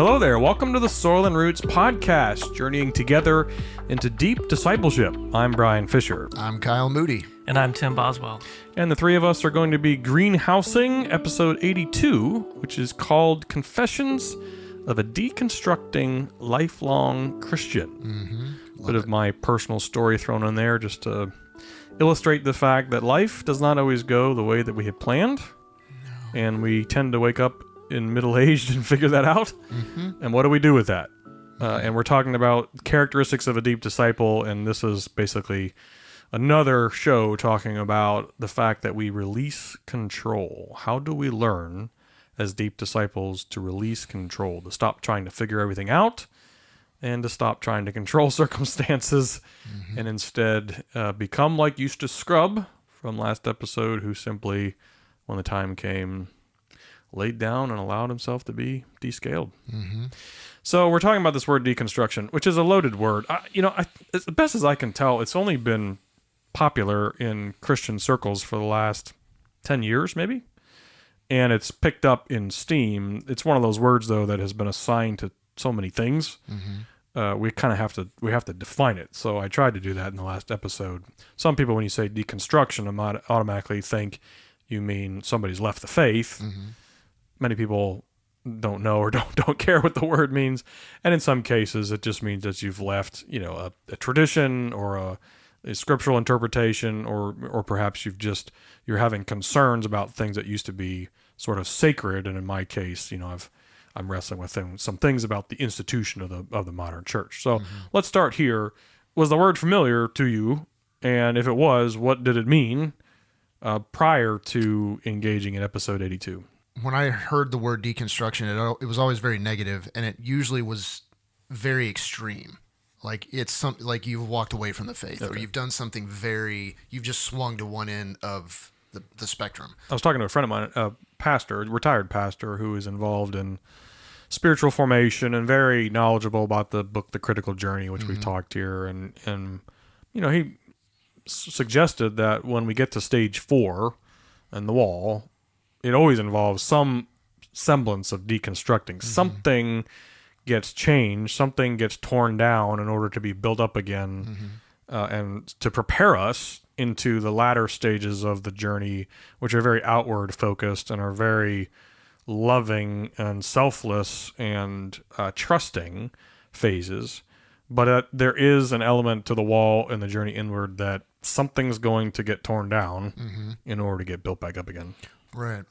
Hello there. Welcome to the Soil and Roots podcast, journeying together into deep discipleship. I'm Brian Fisher. I'm Kyle Moody. And I'm Tim Boswell. And the three of us are going to be greenhousing episode 82, which is called Confessions of a Deconstructing Lifelong Christian. Mm-hmm. Bit of my personal story thrown in there just to illustrate the fact that life does not always go the way that we had planned. No. And we tend to wake up in middle-aged and figure that out. Mm-hmm. And what do we do with that? And we're talking about characteristics of a deep disciple, and this is basically another show talking about the fact that we release control. How do we learn as deep disciples to release control, to stop trying to figure everything out and to stop trying to control circumstances and instead become like Eustace Scrubb from last episode, who simply, when the time came, laid down and allowed himself to be descaled. Mm-hmm. So we're talking about this word deconstruction, which is a loaded word. As best as I can tell, it's only been popular in Christian circles for the last 10 years, maybe. And it's picked up in steam. It's one of those words, though, that has been assigned to so many things. Mm-hmm. We have to define it. So I tried to do that in the last episode. Some people, when you say deconstruction, automatically think you mean somebody's left the faith. Mm-hmm. Many people don't know or don't care what the word means. And in some cases, it just means that you've left, a tradition or a scriptural interpretation, or perhaps you're having concerns about things that used to be sort of sacred. And in my case, I'm wrestling with some things about the institution of the modern church. So let's start here. Was the word familiar to you? And if it was, what did it mean prior to engaging in episode 82? When I heard the word deconstruction, it was always very negative, and it usually was very extreme. Like like you've walked away from the faith, or you've done something you've just swung to one end of the spectrum. I was talking to a friend of mine, a retired pastor, who is involved in spiritual formation and very knowledgeable about the book, The Critical Journey, which we've talked here. And he suggested that when we get to stage 4 and the wall, it always involves some semblance of deconstructing. Mm-hmm. Something gets changed, something gets torn down in order to be built up again, and to prepare us into the latter stages of the journey, which are very outward focused and are very loving and selfless and trusting phases. But there is an element to the wall and the journey inward that something's going to get torn down in order to get built back up again. Right.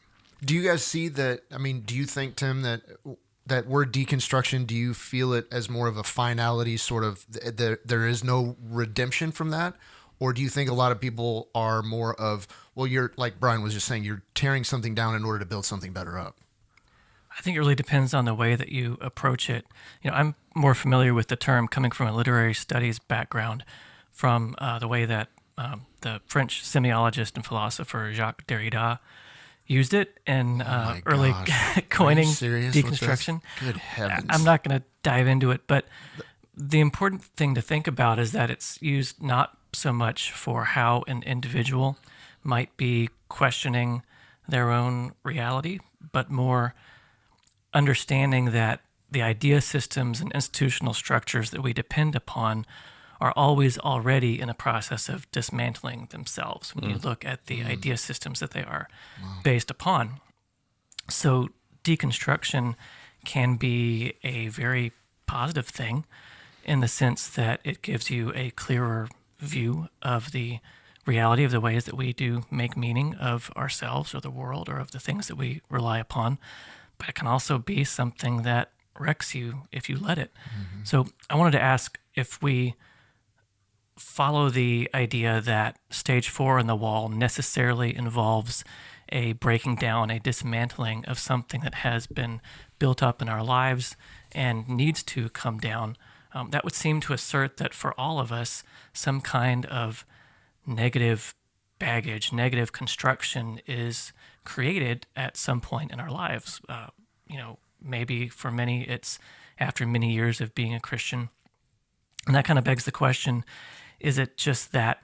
Do you guys see that? I mean, do you think, Tim, that word deconstruction, do you feel it as more of a finality, sort of there is no redemption from that? Or do you think a lot of people are more of, well, you're, like Brian was just saying, you're tearing something down in order to build something better up? I think it really depends on the way that you approach it. I'm more familiar with the term coming from a literary studies background, from the way that the French semiologist and philosopher Jacques Derrida used it in early coining deconstruction. Good heavens. I'm not going to dive into it, but the important thing to think about is that it's used not so much for how an individual might be questioning their own reality, but more understanding that the idea systems and institutional structures that we depend upon are always already in a process of dismantling themselves when you look at the idea systems that they are based upon. So deconstruction can be a very positive thing in the sense that it gives you a clearer view of the reality of the ways that we do make meaning of ourselves or the world or of the things that we rely upon. But it can also be something that wrecks you if you let it. So I wanted to ask if we follow the idea that stage 4 in the wall necessarily involves a breaking down, a dismantling of something that has been built up in our lives and needs to come down. That would seem to assert that for all of us, some kind of negative baggage, negative construction is created at some point in our lives. Maybe for many, it's after many years of being a Christian. And that kind of begs the question, is it just that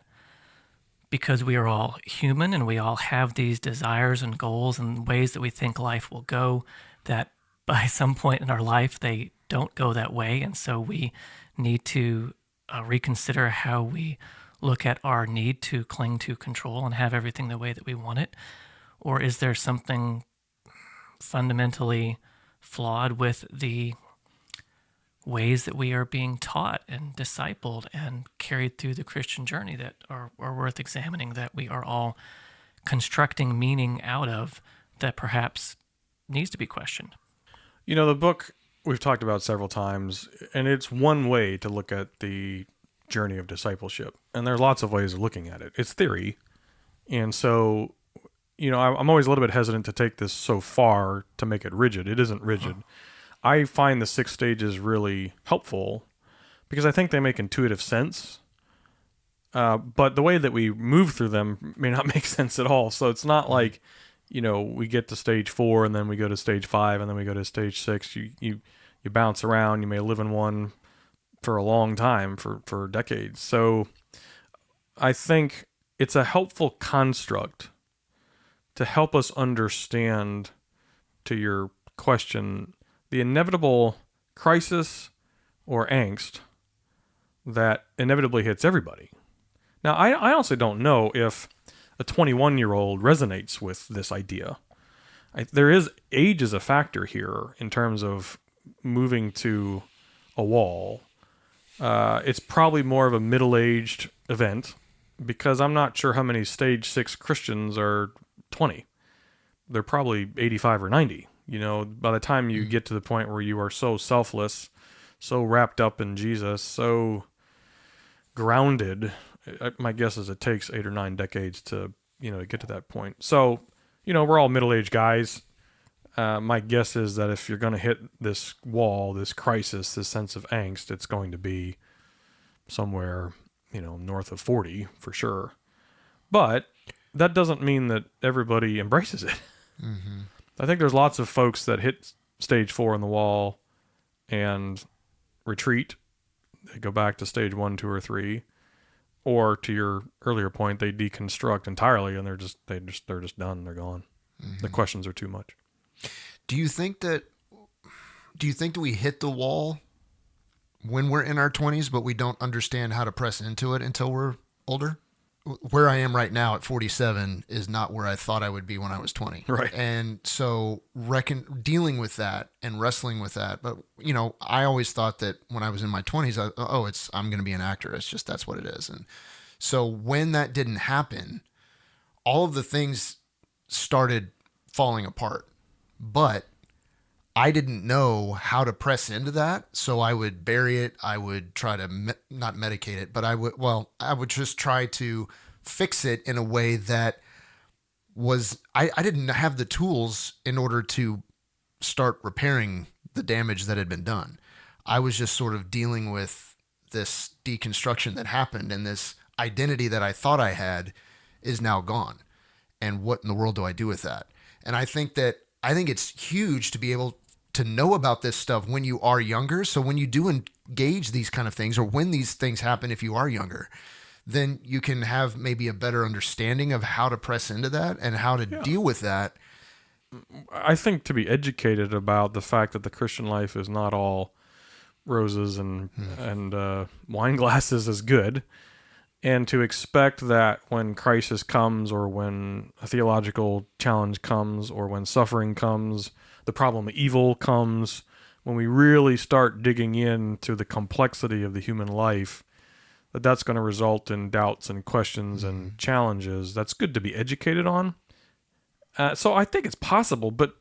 because we are all human and we all have these desires and goals and ways that we think life will go, that by some point in our life, they don't go that way. And so we need to reconsider how we look at our need to cling to control and have everything the way that we want it. Or is there something fundamentally flawed with the ways that we are being taught and discipled and carried through the Christian journey that are worth examining, that we are all constructing meaning out of, that perhaps needs to be questioned? You know, the book we've talked about several times, and it's one way to look at the journey of discipleship. And there are lots of ways of looking at it. It's theory. And so, you know, I'm always a little bit hesitant to take this so far to make it rigid. It isn't rigid. I find the 6 stages really helpful because I think they make intuitive sense. But the way that we move through them may not make sense at all. So it's not like, you know, we get to stage 4 and then we go to stage 5 and then we go to stage 6. You bounce around. You may live in one for a long time, for decades. So I think it's a helpful construct to help us understand, to your question, the inevitable crisis or angst that inevitably hits everybody. Now, I honestly don't know if a 21-year-old resonates with this idea. There is age as a factor here in terms of moving to a wall. It's probably more of a middle-aged event because I'm not sure how many stage 6 Christians are 20. They're probably 85 or 90. You know, by the time you get to the point where you are so selfless, so wrapped up in Jesus, so grounded, my guess is it takes 8 or 9 decades to, you know, to get to that point. So, you know, we're all middle-aged guys. My guess is that if you're going to hit this wall, this crisis, this sense of angst, it's going to be somewhere, you know, north of 40 for sure. But that doesn't mean that everybody embraces it. Mm-hmm. I think there's lots of folks that hit stage 4 on the wall and retreat. They go back to stage 1, 2, or 3. Or to your earlier point, they deconstruct entirely and they're just done. They're gone. Mm-hmm. The questions are too much. Do you think that we hit the wall when we're in our 20s, but we don't understand how to press into it until we're older? Where I am right now at 47 is not where I thought I would be when I was 20. Right. And so dealing with that and wrestling with that. But, you know, I always thought that when I was in my 20s, I'm going to be an actor. It's just, that's what it is. And so when that didn't happen, all of the things started falling apart. But I didn't know how to press into that, so I would bury it. I would try to not medicate it, but I would just try to fix it in a way that was, I didn't have the tools in order to start repairing the damage that had been done. I was just sort of dealing with this deconstruction that happened, and this identity that I thought I had is now gone. And what in the world do I do with that? And I think it's huge to be able to know about this stuff when you are younger. So when you do engage these kind of things, or when these things happen, if you are younger, then you can have maybe a better understanding of how to press into that and how to deal with that. I think to be educated about the fact that the Christian life is not all roses and wine glasses is good. And to expect that when crisis comes, or when a theological challenge comes, or when suffering comes, the problem of evil comes, when we really start digging into the complexity of the human life, that's going to result in doubts and questions and challenges. That's good to be educated on. So I think it's possible, but,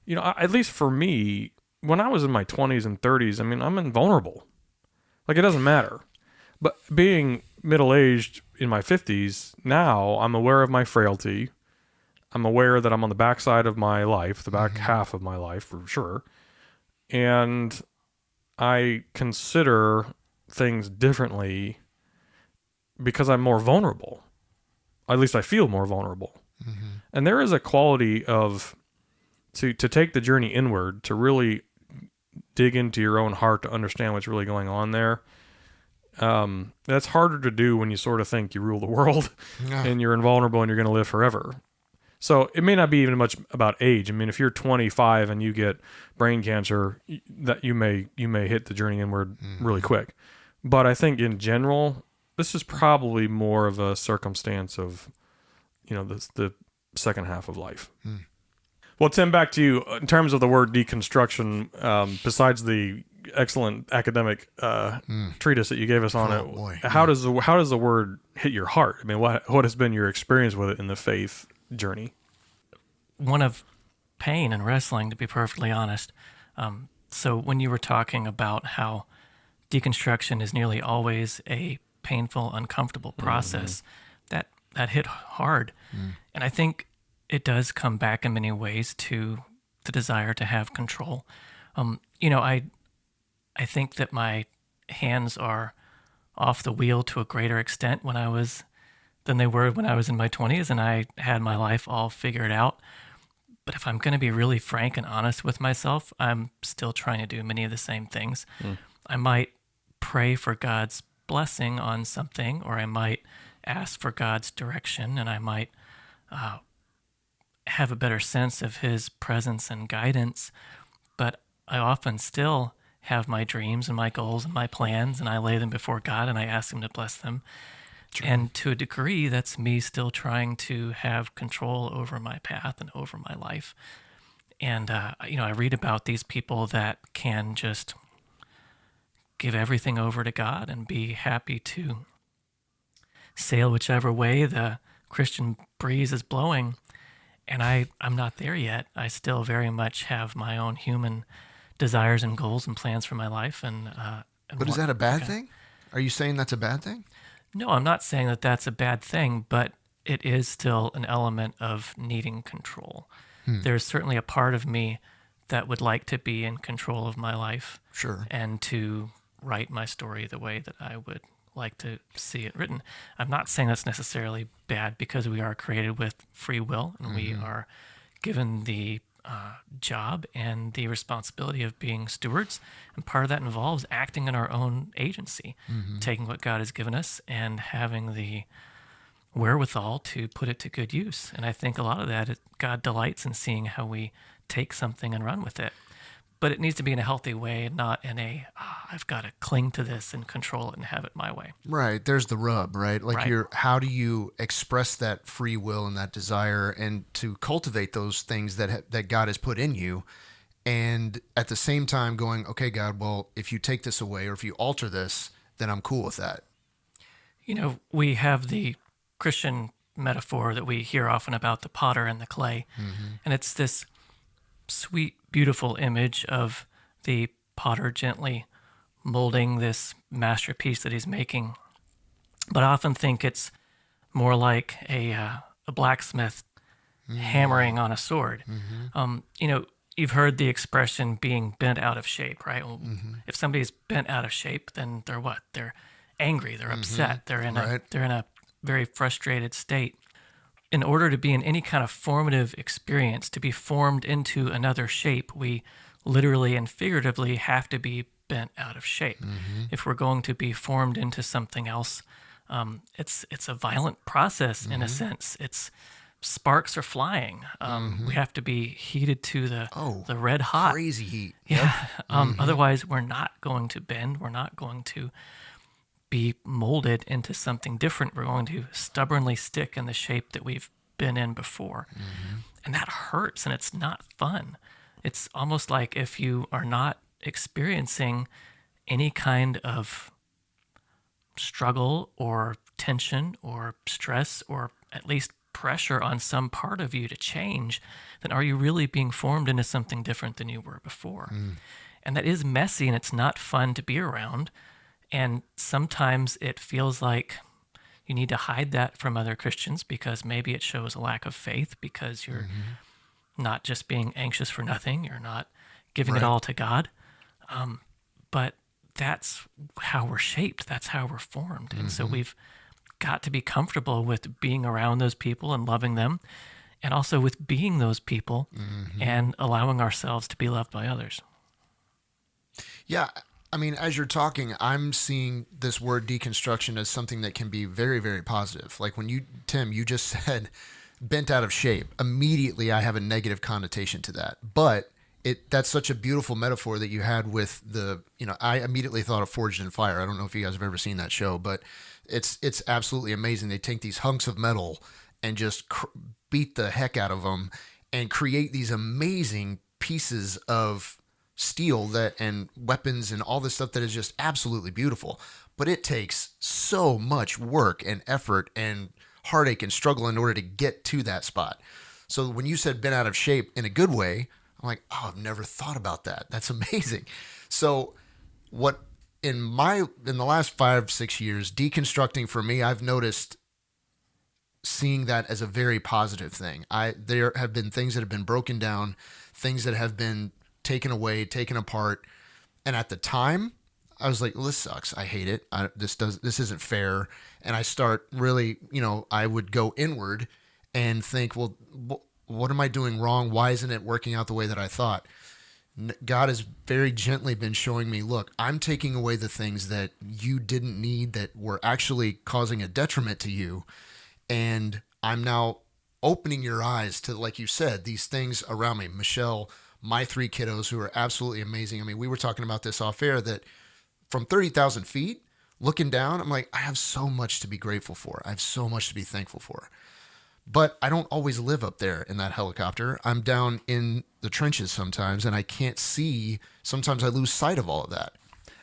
you know, at least for me, when I was in my 20s and 30s, I mean, I'm invulnerable. Like, it doesn't matter. But being middle-aged in my 50s, now I'm aware of my frailty. I'm aware that I'm on the backside of my life, the back half of my life for sure. And I consider things differently because I'm more vulnerable. At least I feel more vulnerable. Mm-hmm. And there is a quality of, to take the journey inward, to really dig into your own heart to understand what's really going on there. That's harder to do when you sort of think you rule the world and you're invulnerable and you're going to live forever. So it may not be even much about age. I mean, if you're 25 and you get brain cancer, that you may hit the journey inward really quick. But I think in general, this is probably more of a circumstance of, the second half of life. Well, Tim, back to you. In terms of the word deconstruction, besides the excellent academic treatise that you gave us on boy. how does the word hit your heart? I mean, what has been your experience with it in the faith journey? One of pain and wrestling, to be perfectly honest. So when you were talking about how deconstruction is nearly always a painful, uncomfortable process, that hit hard. And I think it does come back in many ways to the desire to have control. I think that my hands are off the wheel to a greater extent than they were when I was in my 20s and I had my life all figured out. But if I'm going to be really frank and honest with myself, I'm still trying to do many of the same things. I might pray for God's blessing on something, or I might ask for God's direction, and I might have a better sense of His presence and guidance. But I often still have my dreams and my goals and my plans, and I lay them before God and I ask Him to bless them. True. And to a degree, that's me still trying to have control over my path and over my life. And, I read about these people that can just give everything over to God and be happy to sail whichever way the Christian breeze is blowing. And I'm not there yet. I still very much have my own human desires and goals and plans for my life. But is that a bad thing? Are you saying that's a bad thing? No, I'm not saying that that's a bad thing, but it is still an element of needing control. There's certainly a part of me that would like to be in control of my life. Sure. And to write my story the way that I would like to see it written. I'm not saying that's necessarily bad, because we are created with free will and we are given the job and the responsibility of being stewards. And part of that involves acting in our own agency, taking what God has given us and having the wherewithal to put it to good use. And I think a lot of that, God delights in seeing how we take something and run with it. But it needs to be in a healthy way, not in a, I've got to cling to this and control it and have it my way. Right. There's the rub, right? Like Right. how do you express that free will and that desire and to cultivate those things that God has put in you, and at the same time going, okay, God, well, if you take this away or if you alter this, then I'm cool with that. We have the Christian metaphor that we hear often about the potter and the clay. And it's this sweet, beautiful image of the potter gently molding this masterpiece that he's making. But I often think it's more like a blacksmith hammering on a sword. You've heard the expression being bent out of shape, right? Well, if somebody's bent out of shape, then they're what? They're angry, they're upset, they're in a very frustrated state. In order to be in any kind of formative experience, to be formed into another shape, we literally and figuratively have to be bent out of shape. If we're going to be formed into something else, it's a violent process in a sense. It's sparks are flying. We have to be heated to the red hot. Crazy heat. Yeah. Otherwise, we're not going to bend. We're not going to be molded into something different. We're going to stubbornly stick in the shape that we've been in before. And that hurts, and it's not fun. It's almost like if you are not experiencing any kind of struggle or tension or stress or at least pressure on some part of you to change, then are you really being formed into something different than you were before? And that is messy, and it's not fun to be around. And sometimes it feels like you need to hide that from other Christians because maybe it shows a lack of faith, because you're not just being anxious for nothing. You're not giving it all to God. But that's how we're shaped. That's how we're formed. And so we've got to be comfortable with being around those people and loving them, and also with being those people and allowing ourselves to be loved by others. Yeah. I mean, as you're talking, I'm seeing this word deconstruction as something that can be very, very positive. Like when Tim, you just said bent out of shape, immediately I have a negative connotation to that. But that's such a beautiful metaphor that you had with I immediately thought of Forged in Fire. I don't know if you guys have ever seen that show, but it's absolutely amazing. They take these hunks of metal and just beat the heck out of them and create these amazing pieces of steel and weapons and all this stuff that is just absolutely beautiful. But it takes so much work and effort and heartache and struggle in order to get to that spot. So when you said been out of shape in a good way, I'm like, oh, I've never thought about that. That's amazing. So what in the last 5-6 years, deconstructing for me, I've noticed seeing that as a very positive thing. There have been things that have been broken down, things that have been taken away, taken apart. And at the time, I was like, well, this sucks. I hate it. This isn't fair. And I start really, I would go inward and think, well, what am I doing wrong? Why isn't it working out the way that I thought? God has very gently been showing me, look, I'm taking away the things that you didn't need that were actually causing a detriment to you. And I'm now opening your eyes to, like you said, these things around me. Michelle, my 3 kiddos who are absolutely amazing. I mean, we were talking about this off air that from 30,000 feet, looking down, I'm like, I have so much to be grateful for. I have so much to be thankful for. But I don't always live up there in that helicopter. I'm down in the trenches sometimes, and I can't see. Sometimes I lose sight of all of that.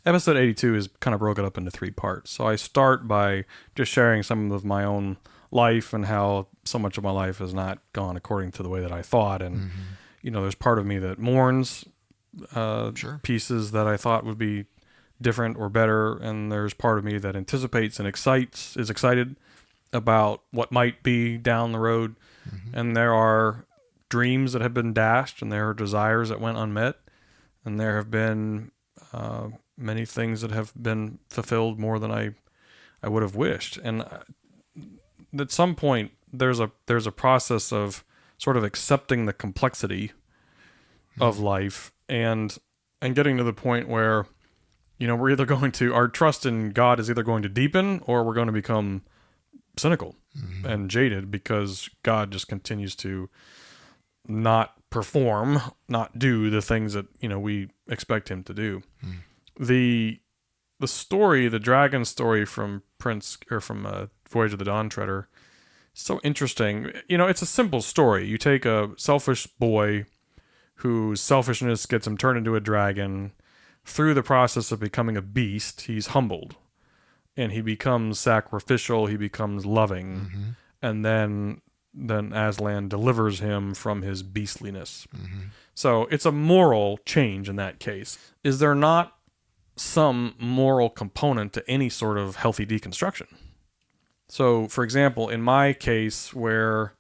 Episode 82 is kind of broken up into 3 parts. So I start by just sharing some of my own life and how so much of my life has not gone according to the way that I thought. And, there's part of me that mourns pieces that I thought would be different or better. And there's part of me that anticipates and is excited about what might be down the road. And there are dreams that have been dashed, and there are desires that went unmet, and there have been many things that have been fulfilled more than I would have wished. And at some point there's a process of sort of accepting the complexity of life and getting to the point where we're either going to, our trust in God is either going to deepen, or we're going to become cynical and jaded because God just continues to not perform, not do the things that we expect him to do. The story, the dragon story from Voyage of the Dawn Treader, so interesting. It's a simple story. You take a selfish boy whose selfishness gets him turned into a dragon. Through the process of becoming a beast, he's humbled. And he becomes sacrificial, he becomes loving, and then Aslan delivers him from his beastliness. So it's a moral change in that case. Is there not some moral component to any sort of healthy deconstruction? So, for example, in my case where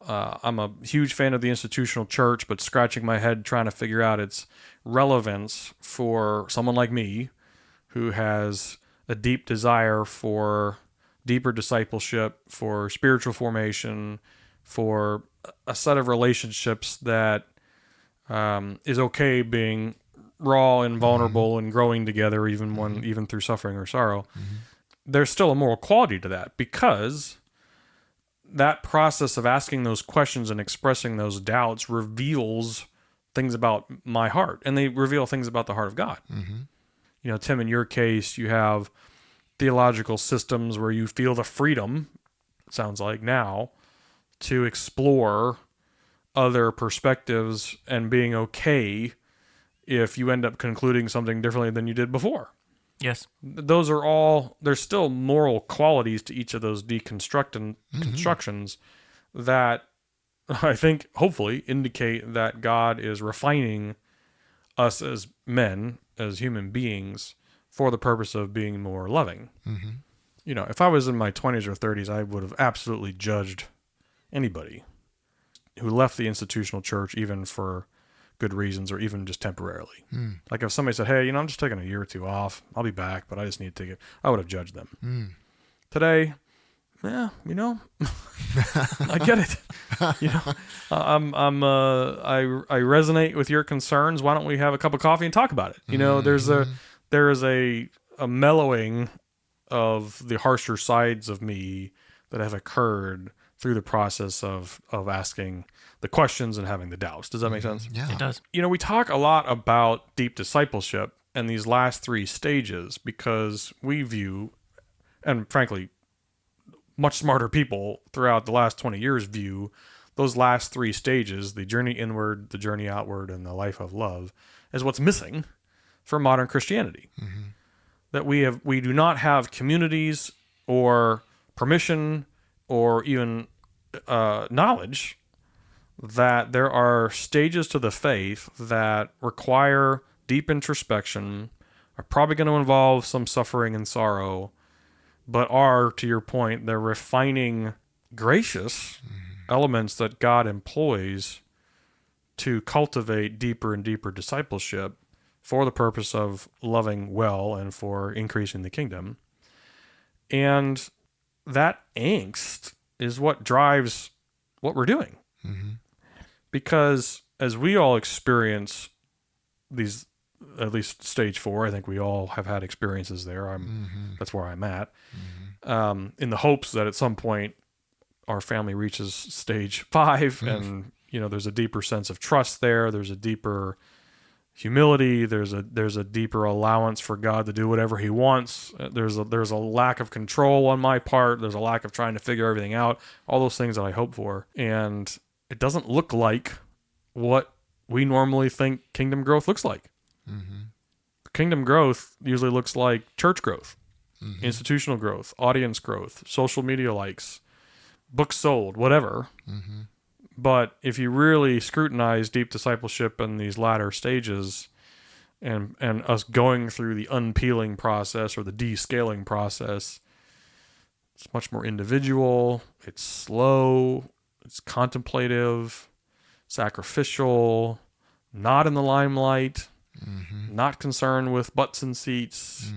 I'm a huge fan of the institutional church, but scratching my head trying to figure out its relevance for someone like me who has a deep desire for deeper discipleship, for spiritual formation, for a set of relationships that is okay being raw and vulnerable and growing together even through suffering or sorrow. There's still a moral quality to that, because that process of asking those questions and expressing those doubts reveals things about my heart, and they reveal things about the heart of God. Tim, in your case, you have theological systems where you feel the freedom, it sounds like now, to explore other perspectives and being okay if you end up concluding something differently than you did before. Yes. Those are all, there's still moral qualities to each of those constructions that I think hopefully indicate that God is refining us as men, as human beings, for the purpose of being more loving. If I was in my 20s or 30s, I would have absolutely judged anybody who left the institutional church, even for good reasons or even just temporarily. Like if somebody said, hey, I'm just taking a year or 2 off, I'll be back, but I just need to take it, I would have judged them. Today, I get it. I resonate with your concerns. Why don't we have a cup of coffee and talk about it? There is a mellowing of the harsher sides of me that have occurred through the process of asking the questions and having the doubts. Does that make sense? Yeah. It does. You know, we talk a lot about deep discipleship and these last three stages because we view, and frankly, much smarter people throughout the last 20 years view those last three stages, the journey inward, the journey outward, and the life of love, as what's missing for modern Christianity. That we do not have communities or permission or even knowledge that there are stages to the faith that require deep introspection, are probably going to involve some suffering and sorrow, but are, to your point, they're refining, gracious elements that God employs to cultivate deeper and deeper discipleship for the purpose of loving well and for increasing the kingdom. And that angst is what drives what we're doing. Because as we all experience these, at least stage 4, I think we all have had experiences there. That's where I'm at. In the hopes that at some point our family reaches stage 5 and, you know, there's a deeper sense of trust there. There's a deeper humility. There's a deeper allowance for God to do whatever he wants. There's a lack of control on my part. There's a lack of trying to figure everything out. All those things that I hope for. And it doesn't look like what we normally think kingdom growth looks like. Kingdom growth usually looks like church growth, institutional growth, audience growth, social media likes, books sold, whatever. But if you really scrutinize deep discipleship in these latter stages and us going through the unpeeling process or the descaling process, it's much more individual, it's slow, it's contemplative, sacrificial, not in the limelight, not concerned with butts and seats.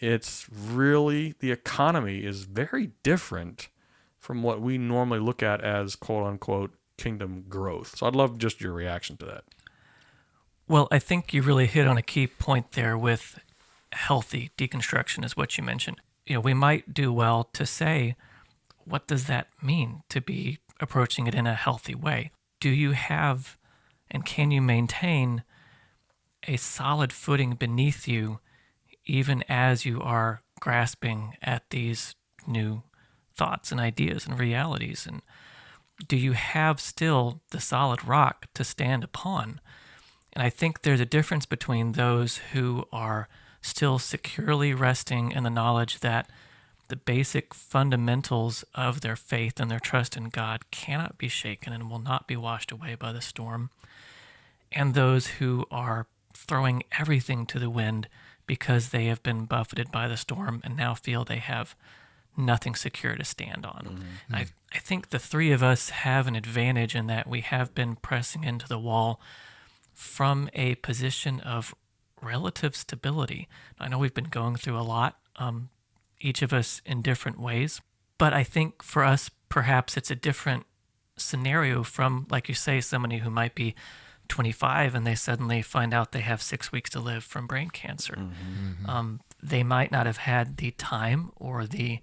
It's really, the economy is very different from what we normally look at as quote unquote kingdom growth. So I'd love just your reaction to that. Well, I think you really hit on a key point there with healthy deconstruction is what you mentioned. You know, we might do well to say, what does that mean to be approaching it in a healthy way? Do you have and can you maintain a solid footing beneath you even as you are grasping at these new thoughts and ideas and realities? And do you have still the solid rock to stand upon? And I think there's a difference between those who are still securely resting in the knowledge that the basic fundamentals of their faith and their trust in God cannot be shaken and will not be washed away by the storm, and those who are throwing everything to the wind because they have been buffeted by the storm and now feel they have nothing secure to stand on. I think the three of us have an advantage in that we have been pressing into the wall from a position of relative stability. I know we've been going through a lot, each of us in different ways, but I think for us, perhaps it's a different scenario from, like you say, somebody who might be 25 and they suddenly find out they have 6 weeks to live from brain cancer. They might not have had the time or the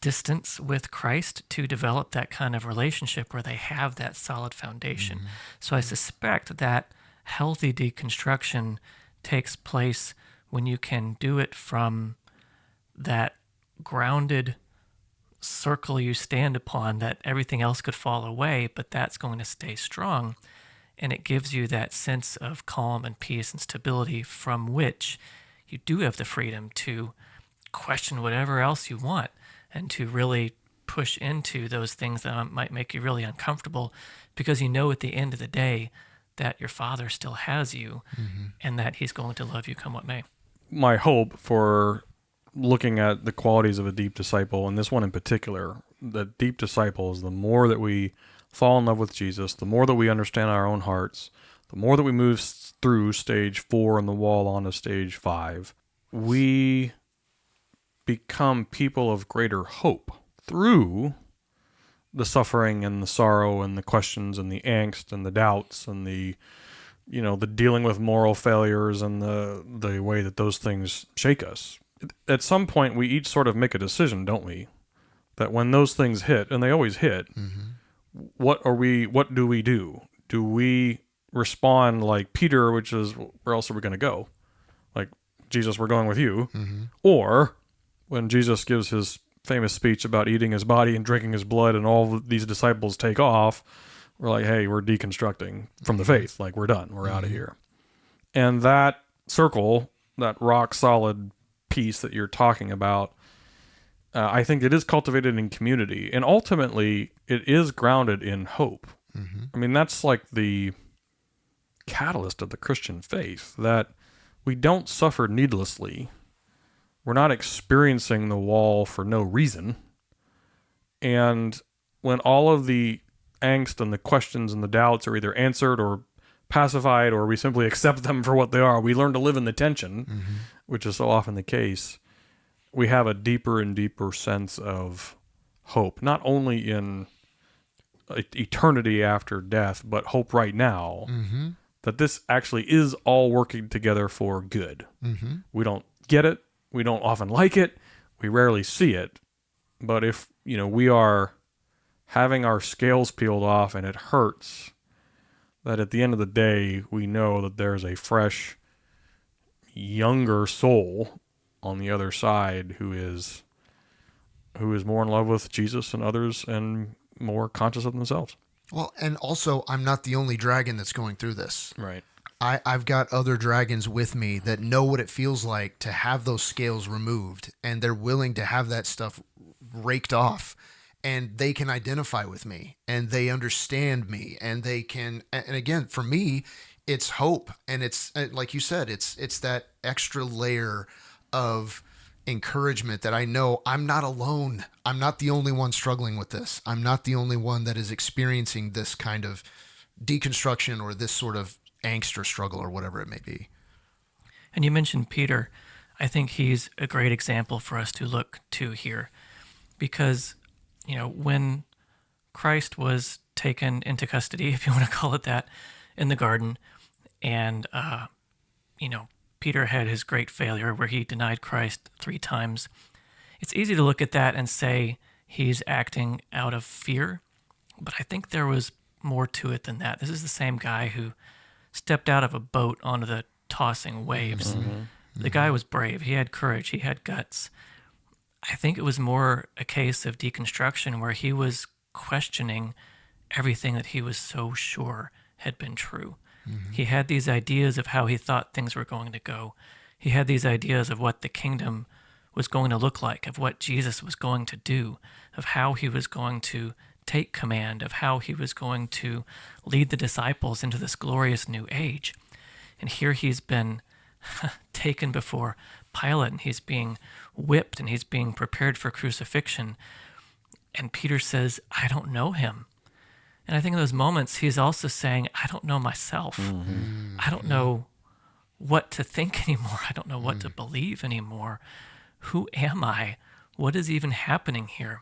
distance with Christ to develop that kind of relationship where they have that solid foundation. So I suspect that healthy deconstruction takes place when you can do it from that grounded circle you stand upon that everything else could fall away, but that's going to stay strong. And it gives you that sense of calm and peace and stability from which you do have the freedom to question whatever else you want and to really push into those things that might make you really uncomfortable, because you know at the end of the day that your Father still has you and that he's going to love you come what may. My hope for looking at the qualities of a deep disciple, and this one in particular, the deep disciple is the more that we fall in love with Jesus, the more that we understand our own hearts, the more that we move through stage 4 on the wall onto stage 5, we become people of greater hope through the suffering and the sorrow and the questions and the angst and the doubts and the, you know, the dealing with moral failures and the way that those things shake us. At some point, we each sort of make a decision, don't we? that when those things hit, and they always hit, what do we do? Do we respond like Peter, which is, where else are we going to go? Like, Jesus, we're going with you. Or when Jesus gives his famous speech about eating his body and drinking his blood, and all of these disciples take off, we're like, hey, we're deconstructing from the faith. Like, we're done. We're out of here. And that circle, that rock solid piece that you're talking about, I think it is cultivated in community. And ultimately, it is grounded in hope. I mean, that's like the catalyst of the Christian faith, that we don't suffer needlessly. We're not experiencing the wall for no reason. And when all of the angst and the questions and the doubts are either answered or pacified, or we simply accept them for what they are, we learn to live in the tension, which is so often the case. We have a deeper and deeper sense of hope, not only in eternity after death, but hope right now, that this actually is all working together for good. We don't get it. We don't often like it. We rarely see it. But if, we are having our scales peeled off and it hurts, that at the end of the day, we know that there's a fresh, younger soul on the other side who is more in love with Jesus and others and more conscious of themselves. Well, and also, I'm not the only dragon that's going through this. Right. I've got other dragons with me that know what it feels like to have those scales removed, and they're willing to have that stuff raked off, and they can identify with me, and they understand me, and they can, and again, for me, it's hope. And it's, like you said, it's that extra layer of encouragement that I know I'm not alone. I'm not the only one struggling with this. I'm not the only one that is experiencing this kind of deconstruction or this sort of angst or struggle or whatever it may be. And you mentioned Peter. I think he's a great example for us to look to here, because, when Christ was taken into custody, if you want to call it that, in the garden, and, Peter had his great failure where he denied Christ 3 times. It's easy to look at that and say he's acting out of fear, but I think there was more to it than that. This is the same guy who stepped out of a boat onto the tossing waves. The guy was brave. He had courage. He had guts. I think it was more a case of deconstruction where he was questioning everything that he was so sure had been true. He had these ideas of how he thought things were going to go. He had these ideas of what the kingdom was going to look like, of what Jesus was going to do, of how he was going to take command, of how he was going to lead the disciples into this glorious new age. And here he's been taken before Pilate, and he's being whipped, and he's being prepared for crucifixion. And Peter says, I don't know him. And I think in those moments, he's also saying, I don't know myself. I don't know what to think anymore. I don't know what to believe anymore. Who am I? What is even happening here?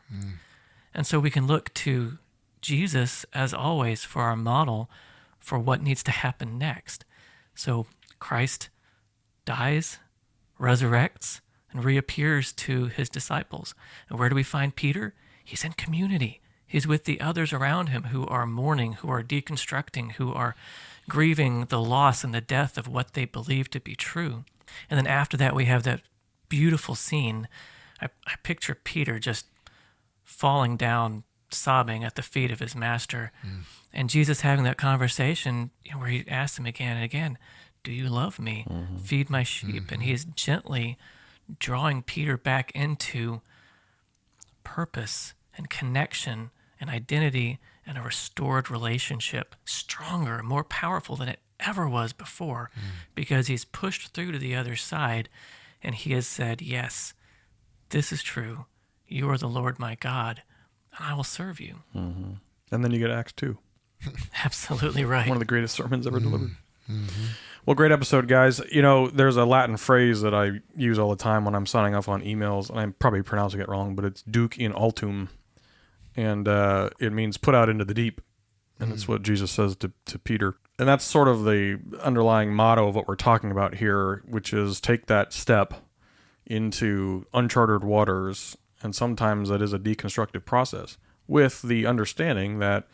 And so we can look to Jesus, as always, for our model for what needs to happen next. So Christ dies, resurrects, and reappears to his disciples. And where do we find Peter? He's in community. He's with the others around him who are mourning, who are deconstructing, who are grieving the loss and the death of what they believe to be true. And then after that, we have that beautiful scene. I picture Peter just falling down, sobbing at the feet of his master. And Jesus having that conversation where he asks him again and again, do you love me? Feed my sheep. And he's gently drawing Peter back into purpose and connection and identity and a restored relationship, stronger, more powerful than it ever was before, because he's pushed through to the other side and he has said, yes, this is true. You are the Lord my God, and I will serve you. And then you get Acts 2. Absolutely right. One of the greatest sermons ever delivered. Well, great episode, guys. There's a Latin phrase that I use all the time when I'm signing off on emails, and I'm probably pronouncing it wrong, but it's duc in altum. And it means put out into the deep. And that's what Jesus says to Peter. And that's sort of the underlying motto of what we're talking about here, which is take that step into uncharted waters And sometimes that is a deconstructive process, with the understanding that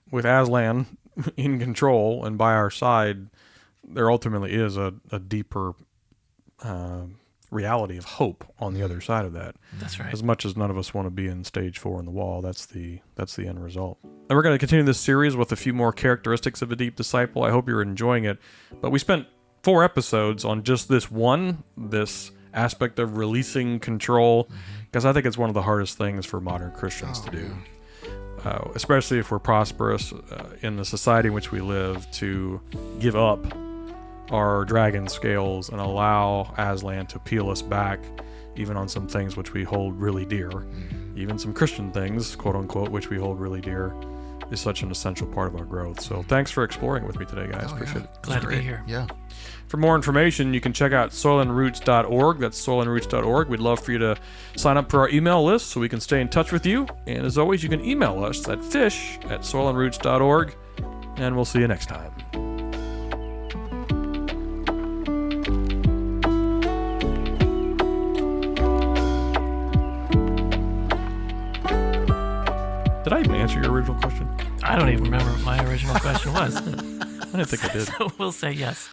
with Aslan in control and by our side, there ultimately is a deeper reality of hope on the other side of that. That's right. As much as none of us want to be in stage 4 in the wall, that's the end result. And we're going to continue this series with a few more characteristics of a deep disciple. I hope you're enjoying it. But we spent 4 episodes on just this aspect of releasing control, because I think it's one of the hardest things for modern Christians to do. Especially if we're prosperous in the society in which we live, to give up our dragon scales and allow Aslan to peel us back, even on some things which we hold really dear, even some Christian things, quote unquote, which we hold really dear, is such an essential part of our growth. So thanks for exploring with me today, guys. Appreciate it. Glad to be here. Yeah. For more information, you can check out soilandroots.org. That's soilandroots.org. We'd love for you to sign up for our email list so we can stay in touch with you. And as always, you can email us at fish@soilandroots.org. And we'll see you next time. Did I even answer your original question? I don't even remember what my original question was. I didn't think I did. So we'll say yes.